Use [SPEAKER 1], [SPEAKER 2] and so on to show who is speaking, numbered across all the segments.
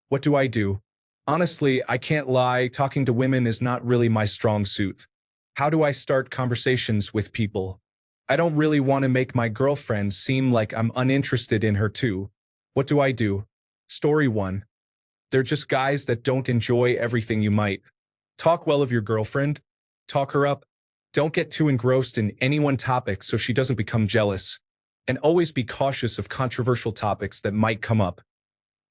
[SPEAKER 1] What do I do? Honestly, I can't lie, talking to women is not really my strong suit. How do I start conversations with people? I don't really want to make my girlfriend seem like I'm uninterested in her too. What do I do? Story 1. They're just guys that don't enjoy everything you might. Talk well of your girlfriend. Talk her up. Don't get too engrossed in any one topic so she doesn't become jealous. And always be cautious of controversial topics that might come up.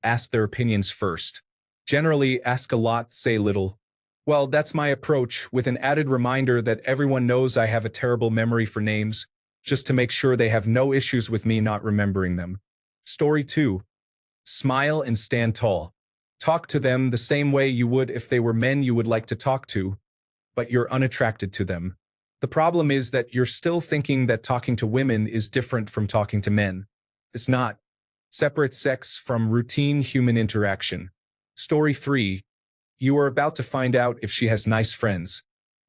[SPEAKER 1] Ask their opinions first. Generally, ask a lot, say little. Well, that's my approach, with an added reminder that everyone knows I have a terrible memory for names, just to make sure they have no issues with me not remembering them. Story 2. Smile and stand tall. Talk to them the same way you would if they were men you would like to talk to, but you're unattracted to them. The problem is that you're still thinking that talking to women is different from talking to men. It's not. Separate sex from routine human interaction. Story 3. You are about to find out if she has nice friends.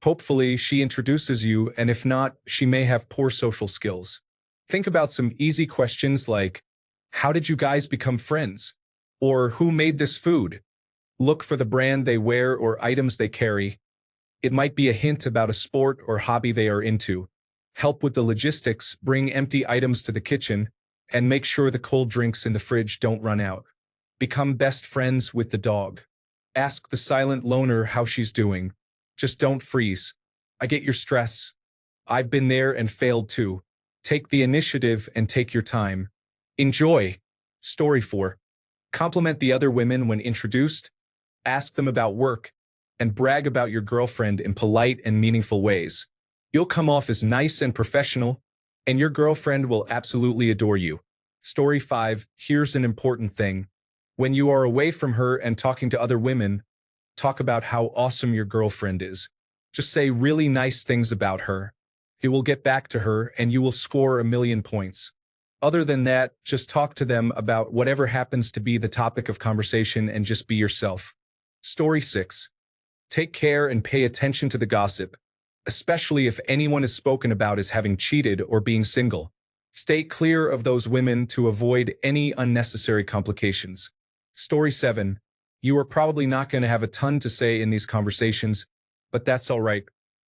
[SPEAKER 1] Hopefully, she introduces you, and if not, she may have poor social skills. Think about some easy questions like, how did you guys become friends? Or who made this food? Look for the brand they wear or items they carry. It might be a hint about a sport or hobby they are into. Help with the logistics, bring empty items to the kitchen, and make sure the cold drinks in the fridge don't run out. Become best friends with the dog. Ask the silent loner how she's doing. Just don't freeze. I get your stress. I've been there and failed too. Take the initiative and take your time. Enjoy. Story 4. Compliment the other women when introduced. Ask them about work, and brag about your girlfriend in polite and meaningful ways. You'll come off as nice and professional, and your girlfriend will absolutely adore you. Story 5. Here's an important thing. When you are away from her and talking to other women, talk about how awesome your girlfriend is. Just say really nice things about her. It will get back to her, and you will score 1,000,000 points. Other than that, just talk to them about whatever happens to be the topic of conversation and just be yourself. Story 6. Take care and pay attention to the gossip, especially if anyone is spoken about as having cheated or being single. Stay clear of those women to avoid any unnecessary complications. Story 7. You are probably not going to have a ton to say in these conversations, but that's all right.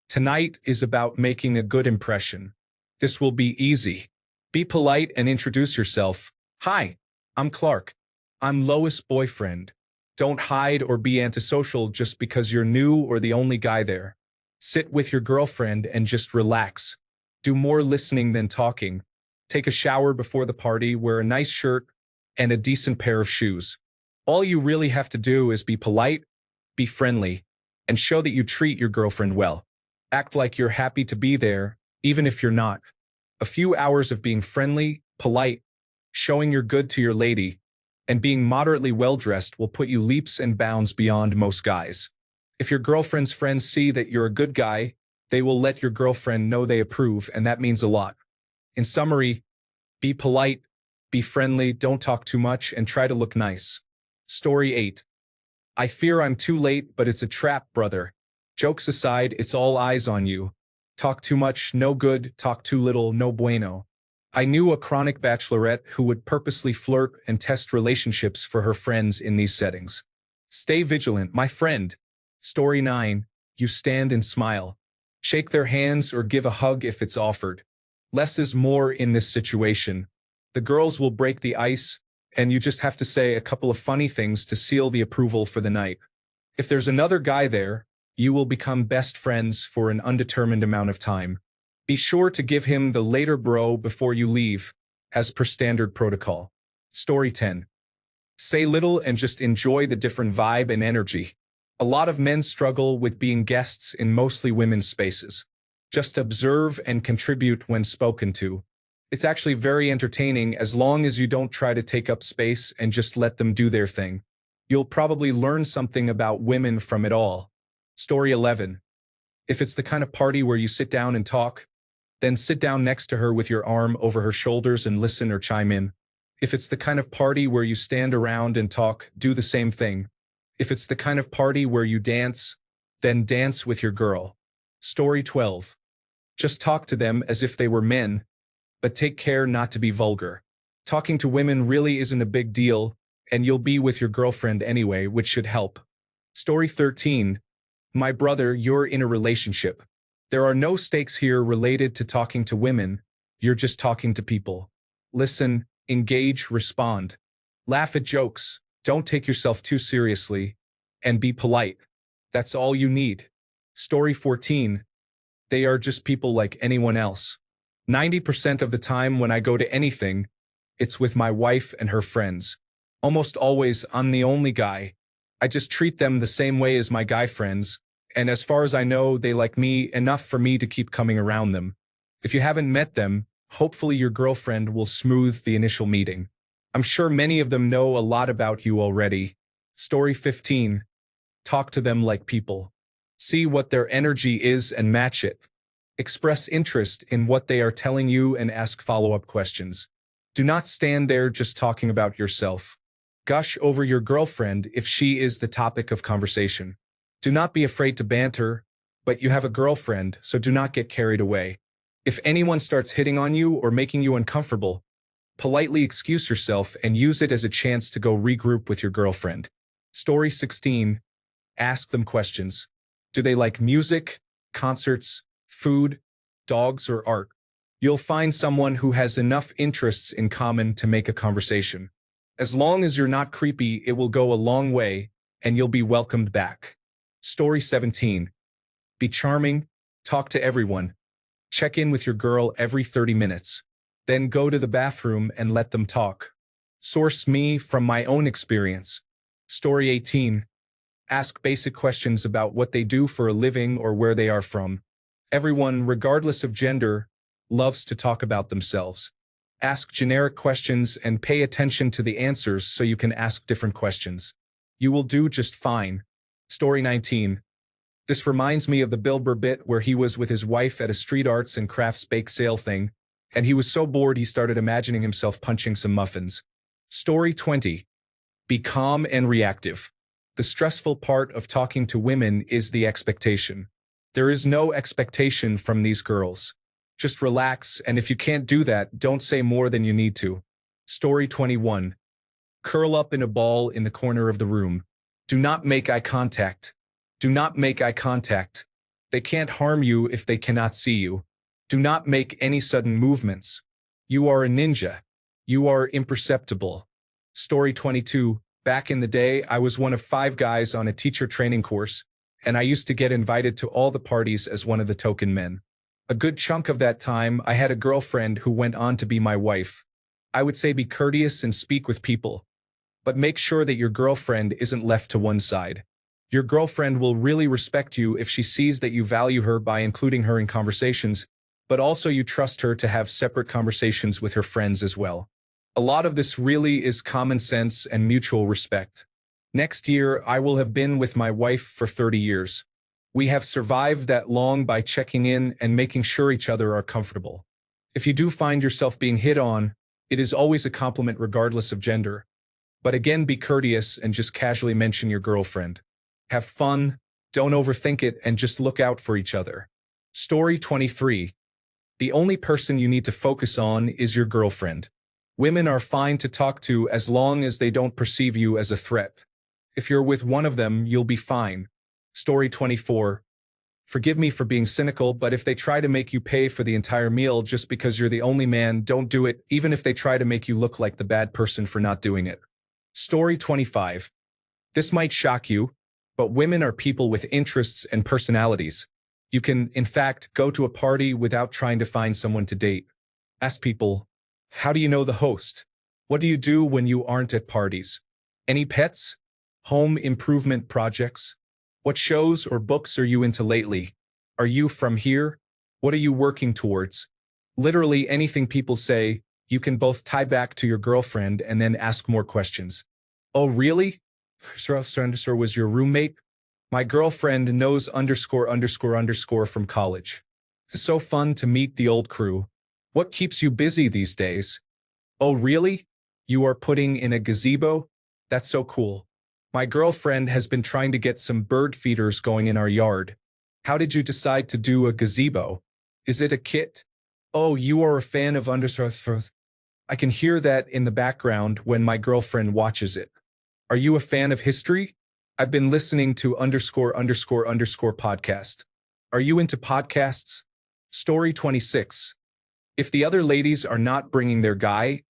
[SPEAKER 1] Tonight is about making a good impression. This will be easy. Be polite and introduce yourself. Hi, I'm Clark. I'm Lois' boyfriend. Don't hide or be antisocial just because you're new or the only guy there. Sit with your girlfriend and just relax. Do more listening than talking. Take a shower before the party, wear a nice shirt, and a decent pair of shoes. All you really have to do is be polite, be friendly, and show that you treat your girlfriend well. Act like you're happy to be there, even if you're not. A few hours of being friendly, polite, showing you're good to your lady, and being moderately well-dressed will put you leaps and bounds beyond most guys. If your girlfriend's friends see that you're a good guy, they will let your girlfriend know they approve, and that means a lot. In summary, be polite, be friendly, don't talk too much, and try to look nice. Story 8. I fear I'm too late, but it's a trap, brother. Jokes aside, it's all eyes on you. Talk too much, no good. Talk too little, no bueno. I knew a chronic bachelorette who would purposely flirt and test relationships for her friends in these settings. Stay vigilant, my friend. Story 9. You stand and smile. Shake their hands or give a hug if it's offered. Less is more in this situation. The girls will break the ice, and you just have to say a couple of funny things to seal the approval for the night. If there's another guy there, you will become best friends for an undetermined amount of time. Be sure to give him the later bro before you leave, as per standard protocol. Story 10. Say little and just enjoy the different vibe and energy. A lot of men struggle with being guests in mostly women's spaces. Just observe and contribute when spoken to. It's actually very entertaining as long as you don't try to take up space and just let them do their thing. You'll probably learn something about women from it all. Story 11. If it's the kind of party where you sit down and talk, then sit down next to her with your arm over her shoulders and listen or chime in. If it's the kind of party where you stand around and talk, do the same thing. If it's the kind of party where you dance, then dance with your girl. Story 12. Just talk to them as if they were men, but take care not to be vulgar. Talking to women really isn't a big deal. and you'll be with your girlfriend anyway, which should help. Story 13. My brother, you're in a relationship. There are no stakes here related to talking to women. You're just talking to people. Listen, engage, respond. Laugh at jokes. Don't take yourself too seriously. And be polite. That's all you need. Story 14. They are just people like anyone else. 90% of the time when I go to anything, it's with my wife and her friends. Almost always, I'm the only guy. I just treat them the same way as my guy friends, and as far as I know, they like me enough for me to keep coming around them. If you haven't met them, hopefully your girlfriend will smooth the initial meeting. I'm sure many of them know a lot about you already. Story 15. Talk to them like people. See what their energy is and match it. Express interest in what they are telling you and ask follow-up questions. Do not stand there just talking about yourself. Gush over your girlfriend if she is the topic of conversation. Do not be afraid to banter, but you have a girlfriend, so do not get carried away. If anyone starts hitting on you or making you uncomfortable, politely excuse yourself and use it as a chance to go regroup with your girlfriend. Story 16. Ask them questions. Do they like music, concerts, food, dogs, or art? You'll find someone who has enough interests in common to make a conversation. As long as you're not creepy, it will go a long way, and you'll be welcomed back. Story 17. Be charming, talk to everyone. Check in with your girl every 30 minutes. Then go to the bathroom and let them talk. Source me from my own experience. Story 18. Ask basic questions about what they do for a living or where they are from. Everyone, regardless of gender, loves to talk about themselves. Ask generic questions and pay attention to the answers so you can ask different questions. You will do just fine. Story 19. This reminds me of the Bill Burr bit where he was with his wife at a street arts and crafts bake sale thing, and he was so bored he started imagining himself punching some muffins. Story 20. Be calm and reactive. The stressful part of talking to women is the expectation. There is no expectation from these girls. Just relax, and if you can't do that, don't say more than you need to. Story 21. Curl up in a ball in the corner of the room. Do not make eye contact. Do not make eye contact. They can't harm you if they cannot see you. Do not make any sudden movements. You are a ninja. You are imperceptible. Story 22. Back in the day, I was one of 5 guys on a teacher training course, and I used to get invited to all the parties as one of the token men. A good chunk of that time, I had a girlfriend who went on to be my wife. I would say be courteous and speak with people, but make sure that your girlfriend isn't left to one side. Your girlfriend will really respect you if she sees that you value her by including her in conversations, but also you trust her to have separate conversations with her friends as well. A lot of this really is common sense and mutual respect. Next year, I will have been with my wife for 30 years. We have survived that long by checking in and making sure each other are comfortable. If you do find yourself being hit on, it is always a compliment regardless of gender. But again, be courteous and just casually mention your girlfriend. Have fun, don't overthink it, and just look out for each other. Story 23. The only person you need to focus on is your girlfriend. Women are fine to talk to as long as they don't perceive you as a threat. If you're with one of them, you'll be fine. Story 24. Forgive me for being cynical, but if they try to make you pay for the entire meal just because you're the only man, don't do it, even if they try to make you look like the bad person for not doing it. Story 25. This might shock you, but women are people with interests and personalities. You can, in fact, go to a party without trying to find someone to date. Ask people, how do you know the host? What do you do when you aren't at parties? Any pets? Home improvement projects? What shows or books are you into lately? Are you from here? What are you working towards? Literally anything people say, you can both tie back to your girlfriend and then ask more questions. Oh, really? Sir was your roommate? My girlfriend knows ___ from college. It's so fun to meet the old crew. What keeps you busy these days? Oh, really? You are putting in a gazebo? That's so cool. My girlfriend has been trying to get some bird feeders going in our yard. How did you decide to do a gazebo? Is it a kit? Oh, you are a fan of ___. I can hear that in the background when my girlfriend watches it. Are you a fan of history? I've been listening to ____ podcast. Are you into podcasts? Story 26. If the other ladies are not bringing their guy,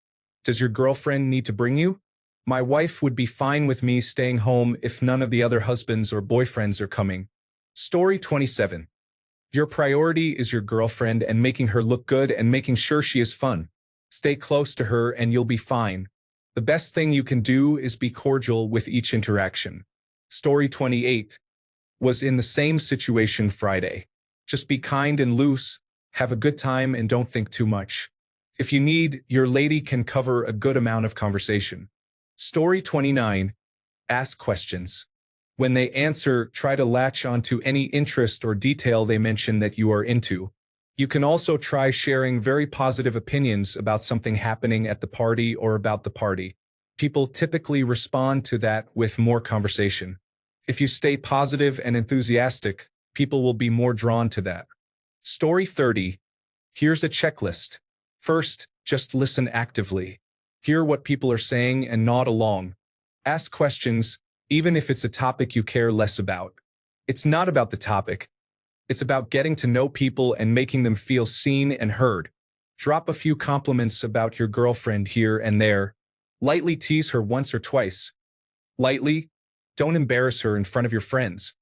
[SPEAKER 1] does your girlfriend need to bring you? My wife would be fine with me staying home if none of the other husbands or boyfriends are coming. Story 27. Your priority is your girlfriend and making her look good and making sure she is fun. Stay close to her and you'll be fine. The best thing you can do is be cordial with each interaction. Story 28. Was in the same situation Friday. Just be kind and loose, have a good time and don't think too much. If you need, your lady can cover a good amount of conversation. Story 29. Ask questions. When they answer, try to latch onto any interest or detail they mention that you are into. You can also try sharing very positive opinions about something happening at the party or about the party. People typically respond to that with more conversation. If you stay positive and enthusiastic, people will be more drawn to that. Story 30. Here's a checklist. First, just listen actively. Hear what people are saying and nod along. Ask questions, even if it's a topic you care less about. It's not about the topic. It's about getting to know people and making them feel seen and heard. Drop a few compliments about your girlfriend here and there. Lightly tease her once or twice. Lightly, don't embarrass her in front of your friends.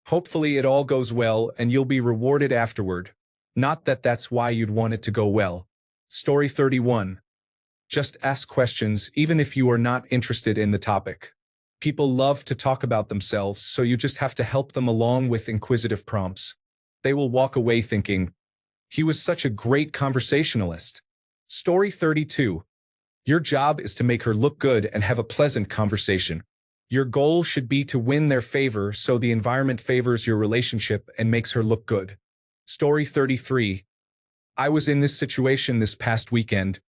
[SPEAKER 1] Hopefully it all goes well and you'll be rewarded afterward. Not that that's why you'd want it to go well. Story 31. Just ask questions even if you are not interested in the topic. People love to talk about themselves, so you just have to help them along with inquisitive prompts. They will walk away thinking, he was such a great conversationalist. Story 32. Your job is to make her look good and have a pleasant conversation. Your goal should be to win their favor so the environment favors your relationship and makes her look good. Story 33. I was in this situation this past weekend,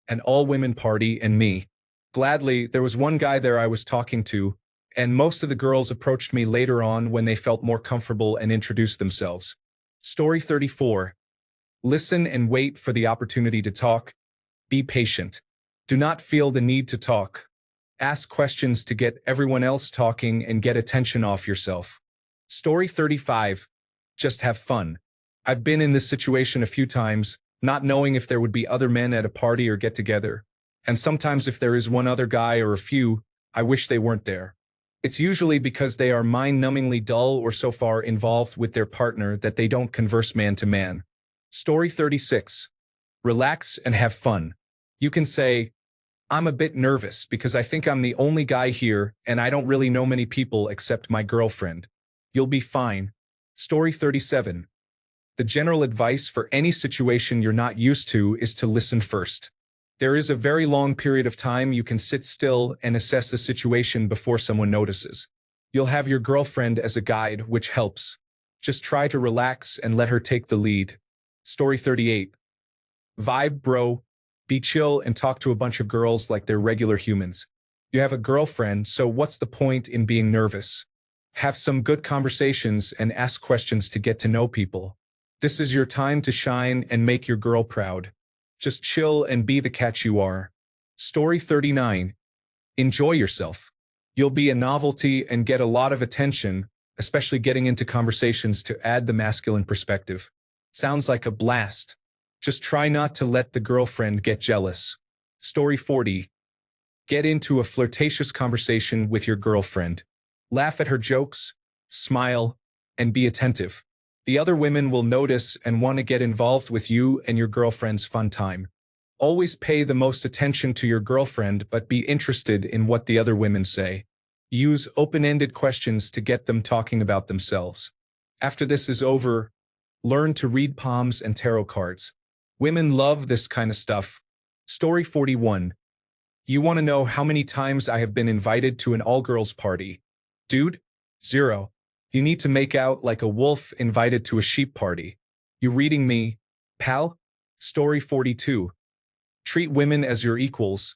[SPEAKER 1] an all-women party and me. Gladly, there was one guy there I was talking to, and most of the girls approached me later on when they felt more comfortable and introduced themselves. Story 34. Listen and wait for the opportunity to talk. Be patient. Do not feel the need to talk. Ask questions to get everyone else talking and get attention off yourself. Story 35. Just have fun. I've been in this situation a few times, not knowing if there would be other men at a party or get together. And sometimes if there is one other guy or a few, I wish they weren't there. It's usually because they are mind-numbingly dull or so far involved with their partner that they don't converse man to man. Story 36. Relax and have fun. You can say, I'm a bit nervous because I think I'm the only guy here and I don't really know many people except my girlfriend. You'll be fine. Story 37. The general advice for any situation you're not used to is to listen first. There is a very long period of time you can sit still and assess the situation before someone notices. You'll have your girlfriend as a guide, which helps. Just try to relax and let her take the lead. Story 38. Vibe, bro. Be chill and talk to a bunch of girls like they're regular humans. You have a girlfriend, so what's the point in being nervous? Have some good conversations and ask questions to get to know people. This is your time to shine and make your girl proud. Just chill and be the catch you are. Story 39. Enjoy yourself. You'll be a novelty and get a lot of attention, especially getting into conversations to add the masculine perspective. Sounds like a blast. Just try not to let the girlfriend get jealous. Story 40. Get into a flirtatious conversation with your girlfriend. Laugh at her jokes, smile, and be attentive. The other women will notice and want to get involved with you and your girlfriend's fun time. Always pay the most attention to your girlfriend, but be interested in what the other women say. Use open-ended questions to get them talking about themselves. After this is over, learn to read palms and tarot cards. Women love this kind of stuff. Story 41. You want to know how many times I have been invited to an all-girls party? Dude? 0. You need to make out like a wolf invited to a sheep party. You reading me, pal? Story 42. Treat women as your equals.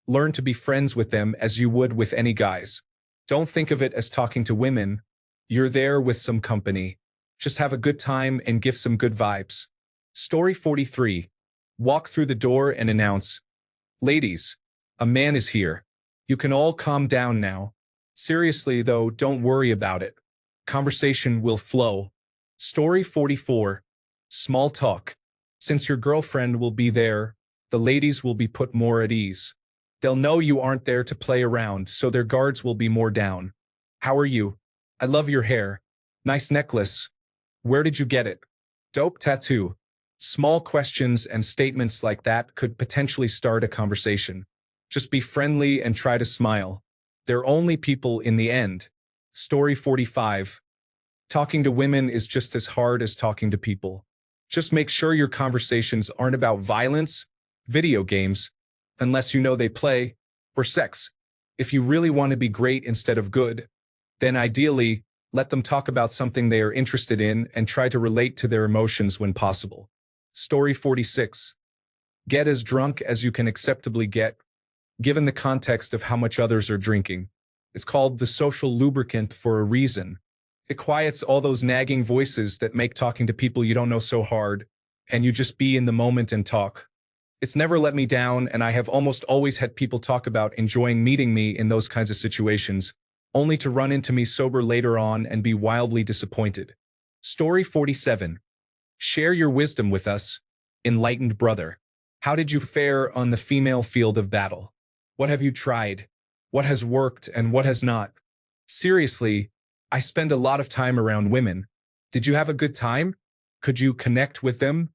[SPEAKER 1] Learn to be friends with them as you would with any guys. Don't think of it as talking to women. You're there with some company. Just have a good time and give some good vibes. Story 43. Walk through the door and announce, ladies, a man is here. You can all calm down now. Seriously, though, don't worry about it. Conversation will flow. Story 44. Small talk. Since your girlfriend will be there, the ladies will be put more at ease. They'll know you aren't there to play around, so their guards will be more down. How are you? I love your hair. Nice necklace. Where did you get it? Dope tattoo. Small questions and statements like that could potentially start a conversation. Just be friendly and try to smile. They're only people in the end. Story 45. Talking to women is just as hard as talking to people. Just make sure your conversations aren't about violence, video games, unless you know they play, or sex. If you really want to be great instead of good, then ideally, let them talk about something they are interested in and try to relate to their emotions when possible. Story 46. Get as drunk as you can acceptably get, given the context of how much others are drinking. It's called the social lubricant for a reason. It quiets all those nagging voices that make talking to people you don't know so hard, and you just be in the moment and talk. It's never let me down, and I have almost always had people talk about enjoying meeting me in those kinds of situations, only to run into me sober later on and be wildly disappointed. Story 47. Share your wisdom with us, enlightened brother. How did you fare on the female field of battle? What have you tried? What has worked and what has not? Seriously, I spend a lot of time around women. Did you have a good time? Could you connect with them?